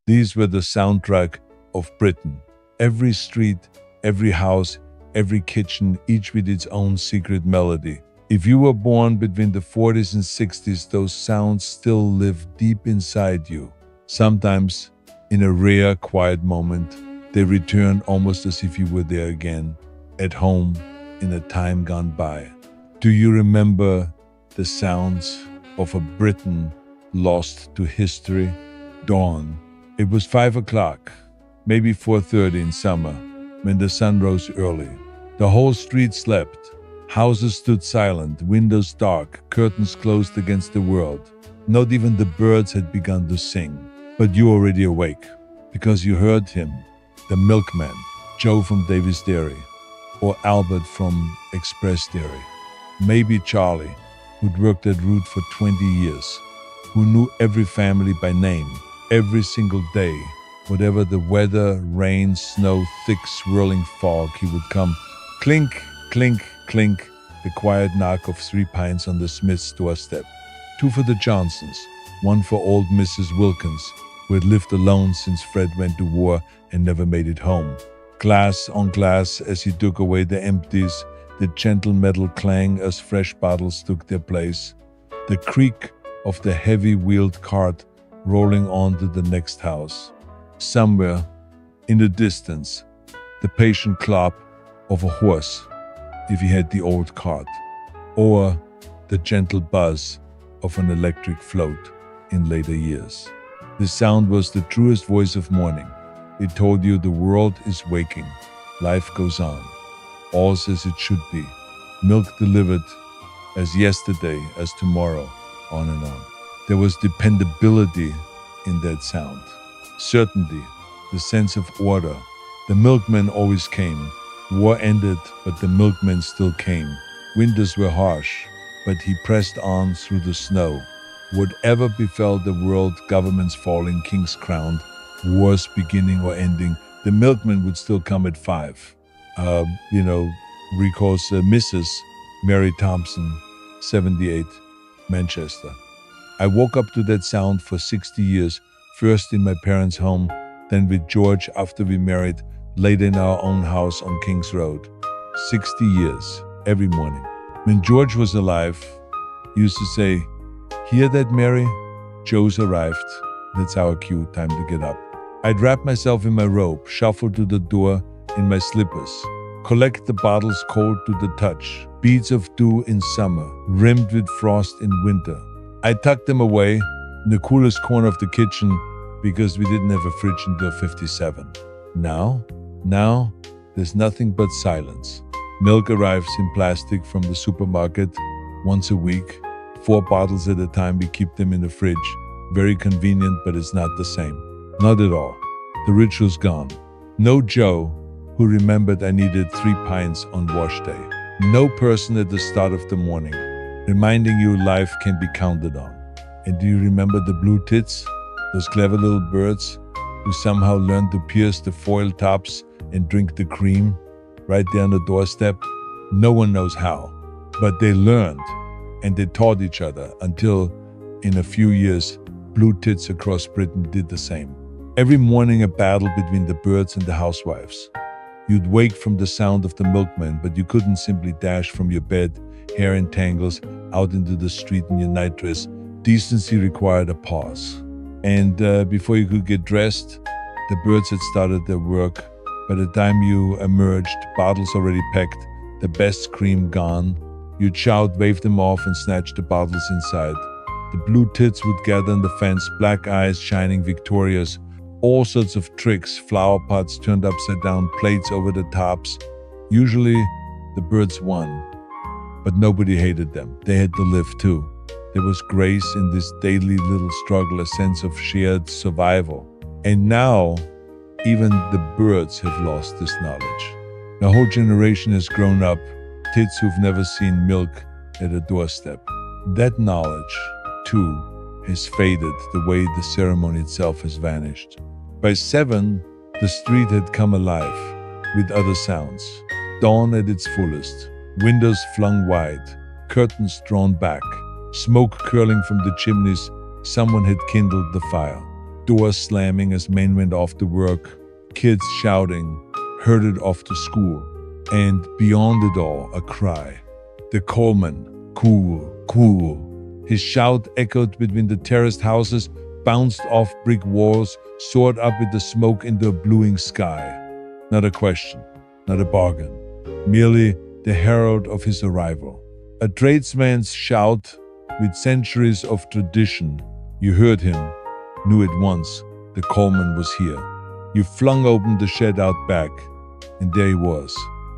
These were the soundtrack of Britain. Every street, every house, every kitchen, each with its own secret melody. If you were born between the 40s and 60s, those sounds still live deep inside you. Sometimes, in a rare, quiet moment, they return almost as if you were there again, at home, in a time gone by. Do you remember the sounds of a Britain lost to history? Dawn. It was 5 o'clock, maybe 4:30 in summer, when the sun rose early. The whole street slept. Houses stood silent, windows dark, curtains closed against the world. Not even the birds had begun to sing. But you already awake, because you heard him, the milkman, Joe from Davis Dairy, or Albert from Express Dairy. Maybe Charlie, who'd worked at Route for 20 years, who knew every family by name, every single day. Whatever the weather, rain, snow, thick swirling fog, he would come. Clink, clink, clink, the quiet knock of 3 pints on the Smith's doorstep. 2 for the Johnsons, 1 for old Mrs. Wilkins, who had lived alone since Fred went to war and never made it home. Glass on glass as he took away the empties, the gentle metal clang as fresh bottles took their place, the creak of the heavy-wheeled cart rolling on to the next house. Somewhere, in the distance, the patient clop of a horse, if he had the old cart, or the gentle buzz of an electric float in later years. The sound was the truest voice of morning. It told you the world is waking. Life goes on. All's as it should be. Milk delivered as yesterday, as tomorrow, on and on. There was dependability in that sound. Certainty, the sense of order. The milkman always came. War ended, but the milkman still came. Winters were harsh, but he pressed on through the snow. Whatever befell the world, governments falling, kings crowned, wars beginning or ending, the milkman would still come at 5. Recalls Mrs. Mary Thompson, 78, Manchester. I woke up to that sound for 60 years, first in my parents' home, then with George after we married, later in our own house on King's Road. 60 years, every morning. When George was alive, he used to say, "Hear that, Mary? Joe's arrived. That's our cue, time to get up." I'd wrap myself in my robe, shuffle to the door in my slippers, collect the bottles cold to the touch, beads of dew in summer, rimmed with frost in winter. I tucked them away in the coolest corner of the kitchen because we didn't have a fridge until 57. Now, there's nothing but silence. Milk arrives in plastic from the supermarket once a week. 4 bottles at a time, we keep them in the fridge. Very convenient, but it's not the same. Not at all. The ritual's gone. No Joe, who remembered I needed 3 pints on wash day. No person at the start of the morning, reminding you life can be counted on. And do you remember the blue tits? Those clever little birds who somehow learned to pierce the foil tops and drink the cream right there on the doorstep? No one knows how, but they learned. And they taught each other until, in a few years, blue tits across Britain did the same. Every morning a battle between the birds and the housewives. You'd wake from the sound of the milkman, but you couldn't simply dash from your bed, hair in tangles, out into the street in your nightdress. Decency required a pause. And before you could get dressed, the birds had started their work. By the time you emerged, bottles already packed, the best cream gone. You'd shout, wave them off, and snatch the bottles inside. The blue tits would gather on the fence, black eyes shining victorious. All sorts of tricks, flower pots turned upside down, plates over the tops. Usually, the birds won. But nobody hated them. They had to live too. There was grace in this daily little struggle, a sense of shared survival. And now, even the birds have lost this knowledge. The whole generation has grown up, tits who've never seen milk at a doorstep. That knowledge, too, has faded the way the ceremony itself has vanished. By 7, the street had come alive with other sounds. Dawn at its fullest, windows flung wide, curtains drawn back, smoke curling from the chimneys. Someone had kindled the fire. doors slamming as men went off to work, kids shouting, herded off to school, and beyond it all, a cry. The Coleman, cool, cool. His shout echoed between the terraced houses, bounced off brick walls, soared up with the smoke into a bluing sky. Not a question, not a bargain, merely the herald of his arrival. A tradesman's shout with centuries of tradition. You heard him, knew at once the Coleman was here. You flung open the shed out back, and there he was,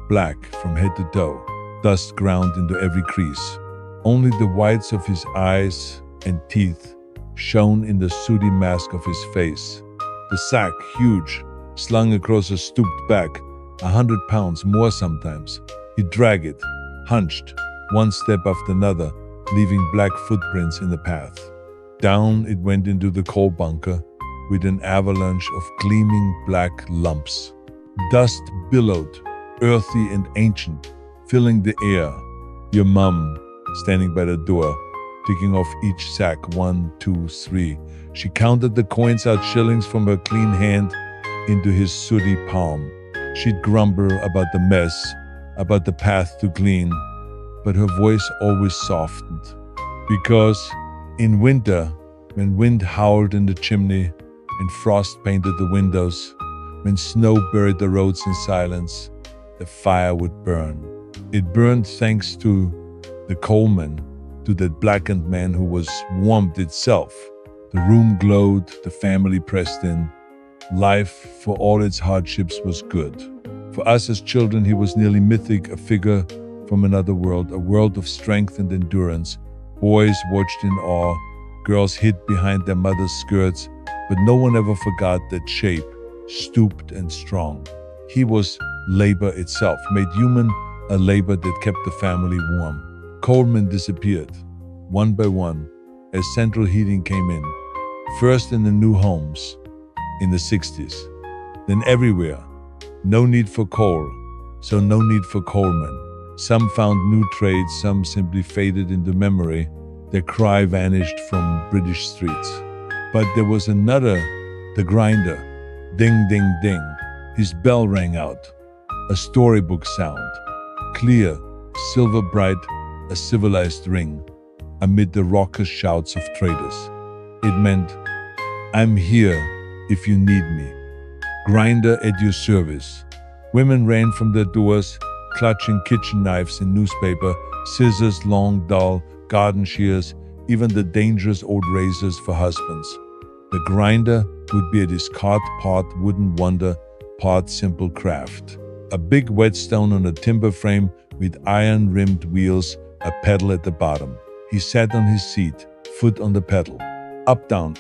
black from head to toe, dust ground into every crease. Only the whites of his eyes and teeth shone in the sooty mask of his face. The sack, huge, slung across a stooped back, 100 pounds more sometimes. He'd drag it, hunched, one step after another, leaving black footprints in the path. Down it went into the coal bunker with an avalanche of gleaming black lumps. Dust billowed, earthy and ancient, filling the air. Your mum, standing by the door, ticking off each sack, 1, 2, 3. She counted the coins out shillings from her clean hand into his sooty palm. She'd grumble about the mess, about the path to glean, but her voice always softened. Because in winter, when wind howled in the chimney and frost painted the windows, when snow buried the roads in silence, the fire would burn. It burned thanks to the Coleman, to that blackened man who was warmth itself. The room glowed, the family pressed in. Life, for all its hardships, was good. For us as children, he was nearly mythic, a figure from another world, a world of strength and endurance. Boys watched in awe, girls hid behind their mothers' skirts, but no one ever forgot that shape, stooped and strong. He was labor itself, made human, a labor that kept the family warm. Coleman disappeared, one by one, as central heating came in. First in the new homes, in the 60s. Then everywhere. No need for coal, so no need for Coleman. Some found new trades, some simply faded into memory. Their cry vanished from British streets. But there was another, the grinder. Ding, ding, ding. His bell rang out. A storybook sound. Clear, silver bright, a civilized ring. Amid the raucous shouts of traders. It meant, I'm here if you need me. Grinder at your service. Women ran from their doors, clutching kitchen knives and newspaper, scissors, long, dull, garden shears, even the dangerous old razors for husbands. The grinder would be at his cart, part wooden wonder, part simple craft. A big whetstone on a timber frame with iron-rimmed wheels, a pedal at the bottom. He sat on his seat, foot on the pedal. Up, down,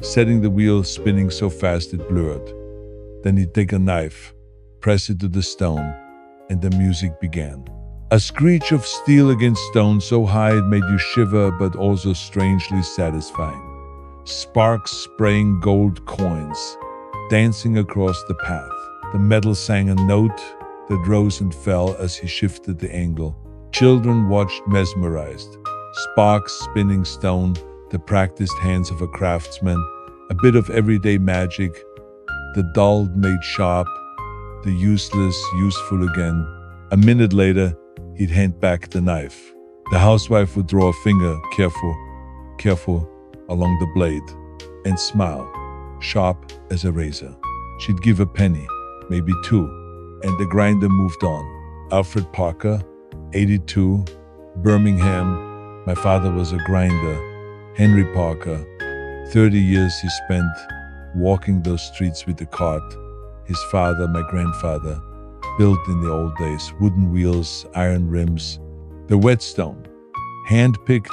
setting the wheel spinning so fast it blurred. Then he'd take a knife, press it to the stone, and the music began. A screech of steel against stone so high it made you shiver, but also strangely satisfying. Sparks spraying gold coins, dancing across the path. The metal sang a note that rose and fell as he shifted the angle. Children watched mesmerized. Sparks spinning stone, the practiced hands of a craftsman, a bit of everyday magic, the dulled made sharp, the useless useful again. A minute later, he'd hand back the knife. The housewife would draw a finger, careful, along the blade, and smile, sharp as a razor. She'd give a penny, maybe two, and the grinder moved on. Alfred Parker, 82, Birmingham. My father was a grinder. Henry Parker, 30 years he spent walking those streets with the cart. His father, my grandfather, built in the old days, wooden wheels, iron rims. The whetstone, hand-picked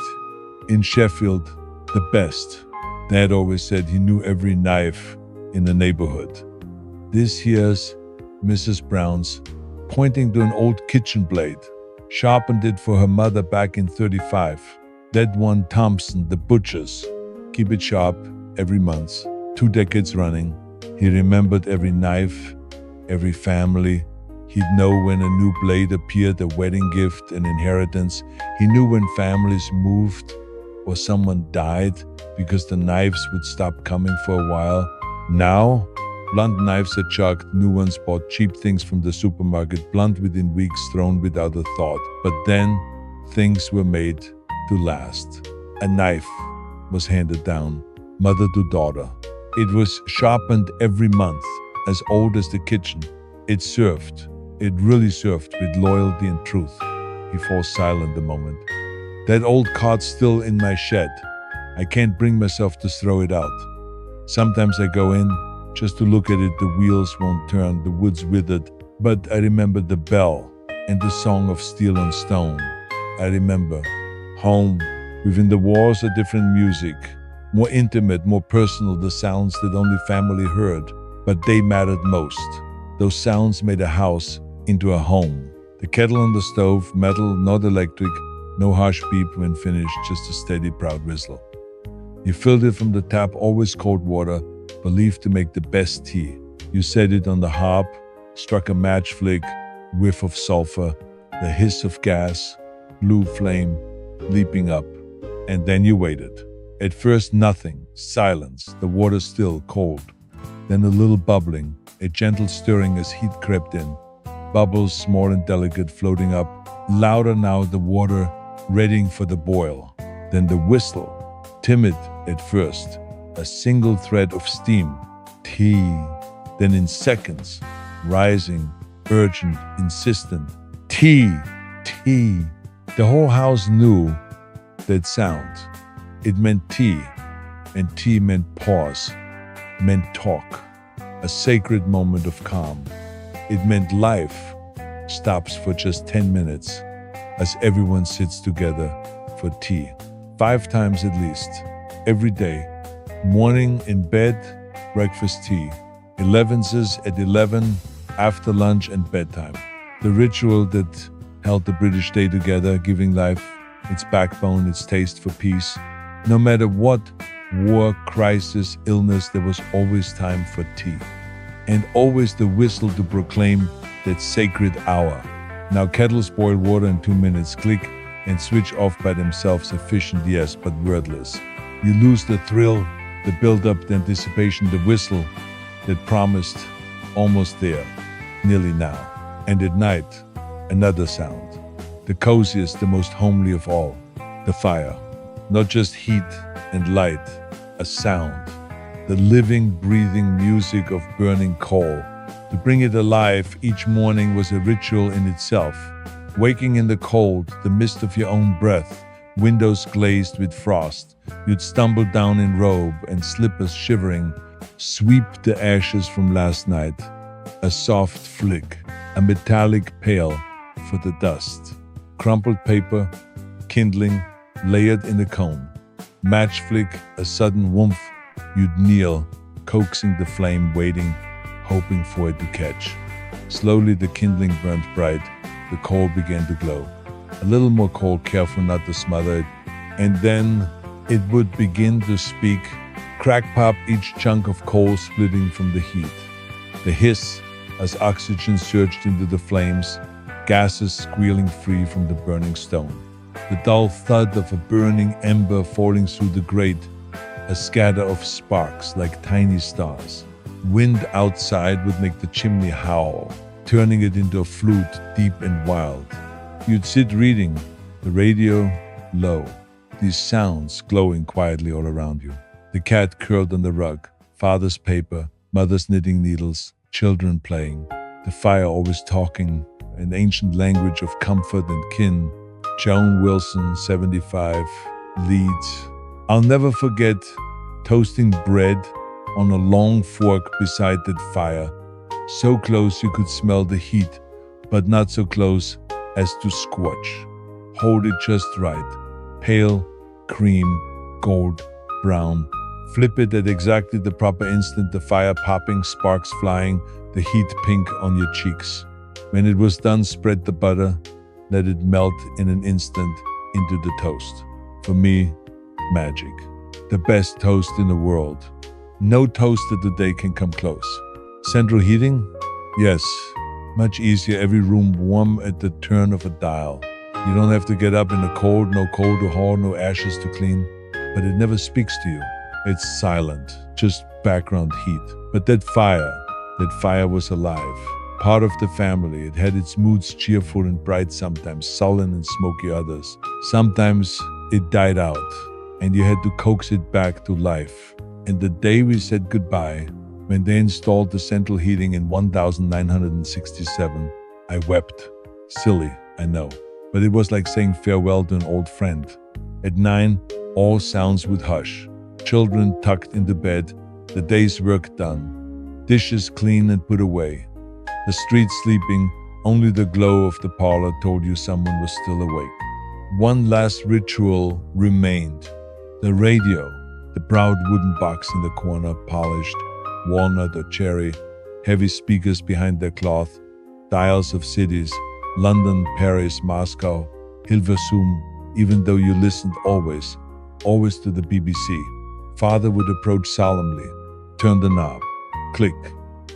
in Sheffield, the best. Dad always said he knew every knife in the neighborhood. This here's Mrs. Brown's, pointing to an old kitchen blade. Sharpened it for her mother back in 35. That one Thompson, the butcher's. Keep it sharp every month, 2 decades running. He remembered every knife, every family. He'd know when a new blade appeared, a wedding gift, an inheritance. He knew when families moved, or someone died because the knives would stop coming for a while. Now, blunt knives are chucked, new ones bought, cheap things from the supermarket, blunt within weeks, thrown without a thought. But then, things were made to last. A knife was handed down, mother to daughter. It was sharpened every month, as old as the kitchen. It really served with loyalty and truth. He falls silent a moment. That old cart's still in my shed. I can't bring myself to throw it out. Sometimes I go in just to look at it. The wheels won't turn, the wood's withered. But I remember the bell and the song of steel on stone. I remember home. Within the walls, a different music. More intimate, more personal, the sounds that only family heard. But they mattered most. Those sounds made a house into a home. The kettle on the stove, metal, not electric, no harsh beep when finished, just a steady, proud whistle. You filled it from the tap, always cold water, believed to make the best tea. You set it on the hob, struck a match flick, whiff of sulfur, the hiss of gas, blue flame leaping up, and then you waited. At first nothing, silence, the water still, cold. Then a little bubbling, a gentle stirring as heat crept in. Bubbles, small and delicate, floating up. Louder now, the water, readying for the boil. Then the whistle, timid at first, a single thread of steam. Tea. Then in seconds, rising, urgent, insistent. Tea, tea. The whole house knew that sound. It meant tea, and tea meant pause, meant talk, a sacred moment of calm. It meant life stops for just 10 minutes as everyone sits together for tea. 5 times at least, every day. Morning in bed, breakfast tea. 11s at 11, after lunch and bedtime. The ritual that held the British day together, giving life its backbone, its taste for peace. No matter what, war, crisis, illness, there was always time for tea. And always the whistle to proclaim that sacred hour. Now kettles boil water in 2 minutes, click and switch off by themselves, efficient, yes, but wordless. You lose the thrill, the build-up, the anticipation, the whistle that promised almost there, nearly now. And at night, another sound, the coziest, the most homely of all, the fire. Not just heat and light, a sound. The living, breathing music of burning coal. To bring it alive each morning was a ritual in itself. Waking in the cold, the mist of your own breath, windows glazed with frost. You'd stumble down in robe and slippers shivering, sweep the ashes from last night. A soft flick, a metallic pail for the dust. Crumpled paper, kindling, layered in a cone. Match flick, a sudden woomph. You'd kneel, coaxing the flame, waiting, hoping for it to catch. Slowly the kindling burnt bright, the coal began to glow. A little more coal, careful not to smother it, and then it would begin to speak. Crack pop, each chunk of coal splitting from the heat. The hiss as oxygen surged into the flames, gases squealing free from the burning stone. The dull thud of a burning ember falling through the grate, a scatter of sparks like tiny stars. Wind outside would make the chimney howl, turning it into a flute deep and wild. You'd sit reading, the radio low, these sounds glowing quietly all around you. The cat curled on the rug, father's paper, mother's knitting needles, children playing. The fire always talking, an ancient language of comfort and kin. Joan Wilson, 75, leads. I'll never forget toasting bread on a long fork beside that fire, so close you could smell the heat, but not so close as to scorch. Hold it just right, pale, cream, gold, brown. Flip it at exactly the proper instant, the fire popping, sparks flying, the heat pink on your cheeks. When it was done, spread the butter, let it melt in an instant into the toast. For me, magic. The best toast in the world. No toaster today can come close. Central heating? Yes. Much easier, every room warm at the turn of a dial. You don't have to get up in the cold, no coal to haul, no ashes to clean. But it never speaks to you. It's silent, just background heat. But that fire was alive. Part of the family. It had its moods cheerful and bright sometimes, sullen and smoky others. Sometimes it died out, and you had to coax it back to life. And the day we said goodbye, when they installed the central heating in 1967, I wept. Silly, I know. But it was like saying farewell to an old friend. At 9, all sounds would hush. Children tucked into bed, the day's work done. Dishes clean and put away. The street sleeping, only the glow of the parlor told you someone was still awake. One last ritual remained. The radio, the proud wooden box in the corner, polished, walnut or cherry, heavy speakers behind their cloth, dials of cities, London, Paris, Moscow, Hilversum, even though you listened always to the BBC. Father would approach solemnly, turn the knob, click.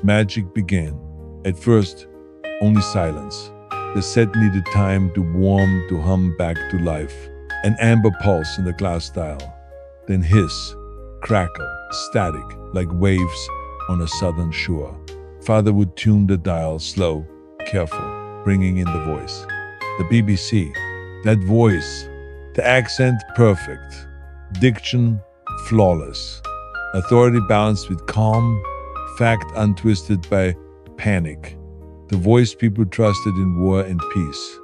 Magic began. At first, only silence. The set needed time to warm, to hum back to life. An amber pulse in the glass dial. Then hiss, crackle, static, like waves on a southern shore. Father would tune the dial slow, careful, bringing in the voice. The BBC, that voice, the accent perfect, diction flawless, authority balanced with calm, fact untwisted by panic, the voice people trusted in war and peace.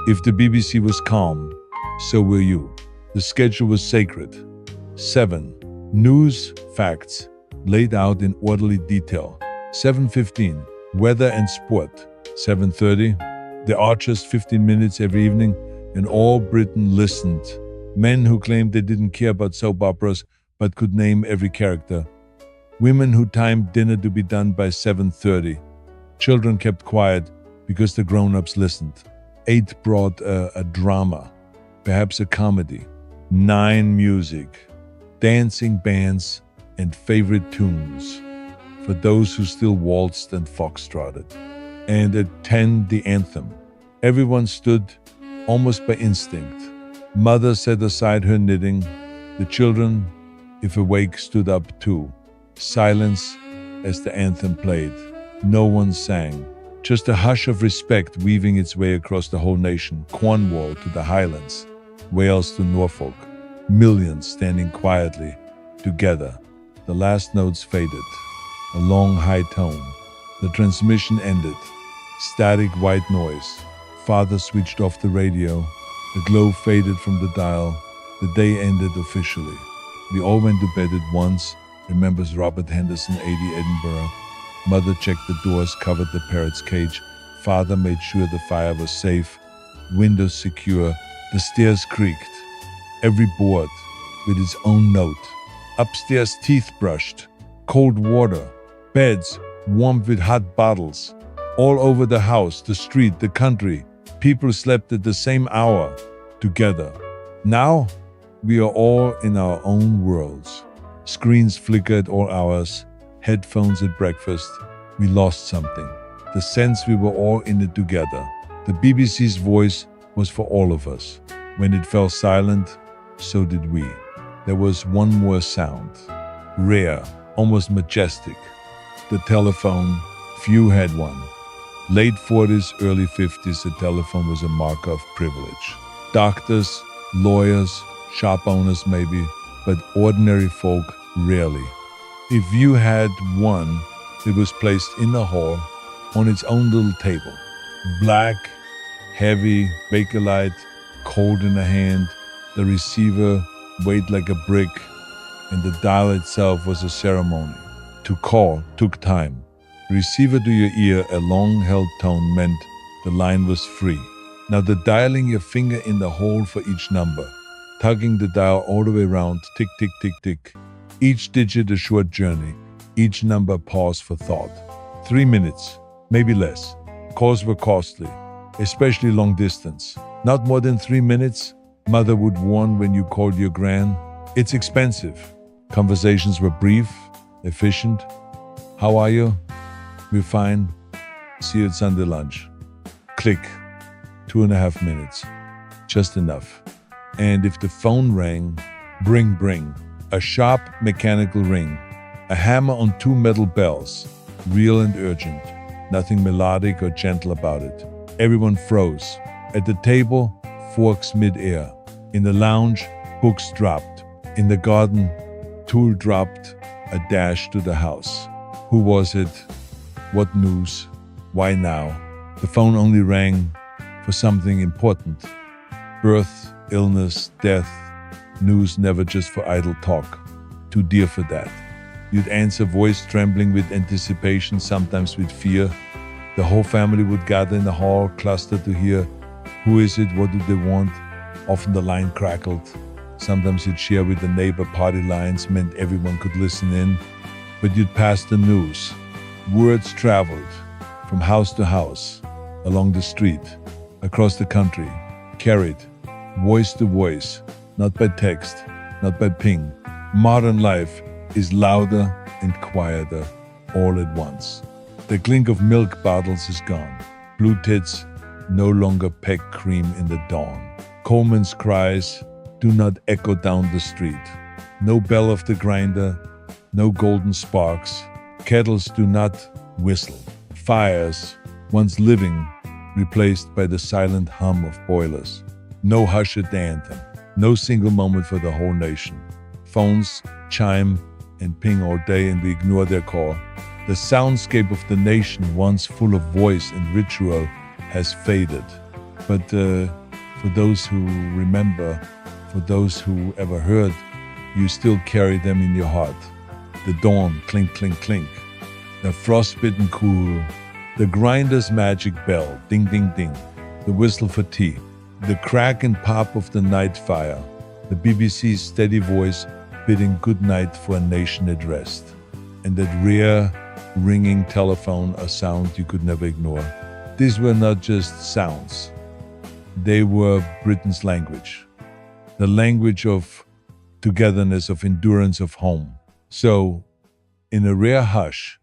If the BBC was calm, so were you. The schedule was sacred. 7. News, facts, laid out in orderly detail. 7:15. Weather and sport. 7:30. The Archers 15 minutes every evening, and all Britain listened. Men who claimed they didn't care about soap operas but could name every character. Women who timed dinner to be done by 7:30. Children kept quiet because the grown-ups listened. 8 brought a drama, perhaps a comedy. 9 music, dancing bands, and favorite tunes for those who still waltzed and foxtrotted. And at 10, the anthem. Everyone stood almost by instinct. Mother set aside her knitting. The children, if awake, stood up too. Silence as the anthem played. No one sang. Just a hush of respect weaving its way across the whole nation, Cornwall to the Highlands, Wales to Norfolk. Millions standing quietly, together. The last notes faded. A long high tone. The transmission ended. Static white noise. Father switched off the radio. The glow faded from the dial. The day ended officially. We all went to bed at once, remembers Robert Henderson, 80, Edinburgh. Mother checked the doors, covered the parrot's cage. Father made sure the fire was safe, windows secure. The stairs creaked. Every board with its own note. Upstairs, teeth brushed. Cold water. Beds warmed with hot bottles. All over the house, the street, the country. People slept at the same hour, together. Now, we are all in our own worlds. Screens flicker at all hours. Headphones at breakfast. We lost something. The sense we were all in it together. The BBC's voice was for all of us. When it fell silent, so did we. There was one more sound. Rare, almost majestic. The telephone. Few had one. Late 40s, early 50s, the telephone was a marker of privilege. Doctors, lawyers, shop owners maybe, but ordinary folk rarely. If you had one, it was placed in the hall on its own little table. Black, heavy, Bakelite, cold in the hand. The receiver weighed like a brick, and the dial itself was a ceremony. To call took time. Receiver to your ear, a long-held tone meant the line was free. Now the dialing your finger in the hole for each number, tugging the dial all the way around, tick, tick, tick, tick. Each digit a short journey, each number pause for thought. 3 minutes, maybe less. Calls were costly, especially long distance. Not more than 3 minutes, Mother would warn when you called your gran. It's expensive. Conversations were brief, efficient. How are you? We're fine. See you at Sunday lunch. Click. 2.5 minutes. just enough. And if the phone rang, bring, a sharp mechanical ring, a hammer on two metal bells, real and urgent, nothing melodic or gentle about it. Everyone froze. At the table, forks mid-air. In the lounge, books dropped. In the garden, tool dropped, a dash to the house. Who was it? What news? Why now? The phone only rang for something important. Birth, illness, death, news never just for idle talk. Too dear for that. You'd answer, voice trembling with anticipation, sometimes with fear. The whole family would gather in the hall, cluster to hear, who is it, what do they want? Often the line crackled. Sometimes you'd share with the neighbor. Party lines meant everyone could listen in. But you'd pass the news. Words traveled from house to house, along the street, across the country, carried, voice to voice, not by text, not by ping. Modern life is louder and quieter all at once. The clink of milk bottles is gone. Blue tits no longer peck cream in the dawn. Coleman's cries do not echo down the street. No bell of the grinder, no golden sparks. Kettles do not whistle. Fires, once living, replaced by the silent hum of boilers. No hush at the anthem. No single moment for the whole nation. Phones chime and ping all day and we ignore their call. The soundscape of the nation, once full of voice and ritual, has faded. But for those who remember, for those who ever heard, you still carry them in your heart. The dawn, clink, clink, clink. The frostbitten cool. The grinder's magic bell, ding, ding, ding. The whistle for tea. The crack and pop of the night fire. The BBC's steady voice bidding good night for a nation at rest. And that rare, ringing telephone, a sound you could never ignore. These were not just sounds. They were Britain's language. The language of togetherness, of endurance, of home. So, in a rare hush,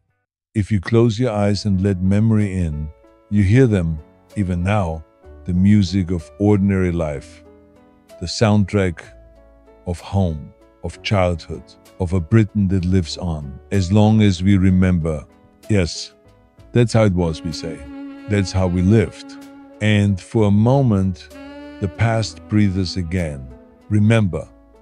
if you close your eyes and let memory in, you hear them, even now, the music of ordinary life, the soundtrack of home, of childhood, of a Britain that lives on, as long as we remember. Yes, that's how it was, we say. That's how we lived. And for a moment, the past breathes again. Remember,